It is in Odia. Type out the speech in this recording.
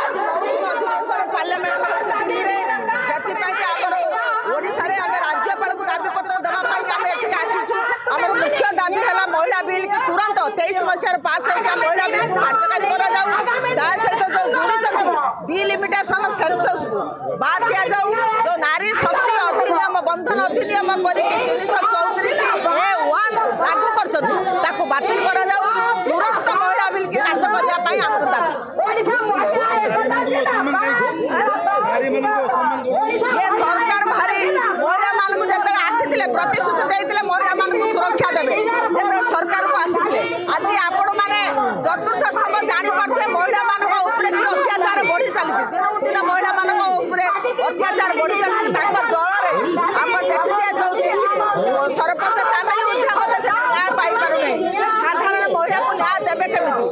ଆଜି ମୌସୁମୀ ଅଧିବେଶନ ପାର୍ଲାମେଣ୍ଟ ଦିଲ୍ଲୀରେ ସେଥିପାଇଁ ଆମର ଓଡ଼ିଶାରେ ଆମେ ରାଜ୍ୟପାଳକୁ ଦାବିପତ୍ର ଦେବା ପାଇଁ ଆମେ ଏଠିକି ଆସିଛୁ। ଆମର ମୁଖ୍ୟ ଦାବି ହେଲା ମହିଳା ବିଲ୍ କି ତୁରନ୍ତ 23 ମସିହାରେ ପାସ୍ ହୋଇଥିବା ମହିଳା ବିଲ୍କୁ କାର୍ଯ୍ୟକାରୀ କରାଯାଉ। ତା ସହିତ ଯେଉଁ ଯୋଡ଼ିଛନ୍ତି ଡିଲିମିଟେସନ ସେନ୍ସସ୍କୁ ବାଦ ଦିଆଯାଉ। ଯେଉଁ ନାରୀ ଶକ୍ତି ଅଧିନିୟମ ବନ୍ଧନ ଅଧିନିୟମ କରିକି 334A(1) ଲାଗୁ କରିଛନ୍ତି ତାକୁ ବାତିଲ କରାଯାଉ। ତୁରନ୍ତ ମହିଳା ବିଲ୍ କି କାର୍ଯ୍ୟ କରିବା ପାଇଁ ଆମର ଦାବି। ये सरकार भारी महिला मानक जिते आसी प्रतिश्रुति देते महिला मानक सुरक्षा देवे जिते सरकार को आसी आज आपण मैंने चतुर्थ स्तंभ जापारे महिला मानक कि अत्याचार बढ़ी चली दिन दिन महिला मानक अत्याचार बढ़ी चली दल आम देखिए जो सरपंच चामिल न्याय पाई पार साधारण महिला को न्याय देवे केमी।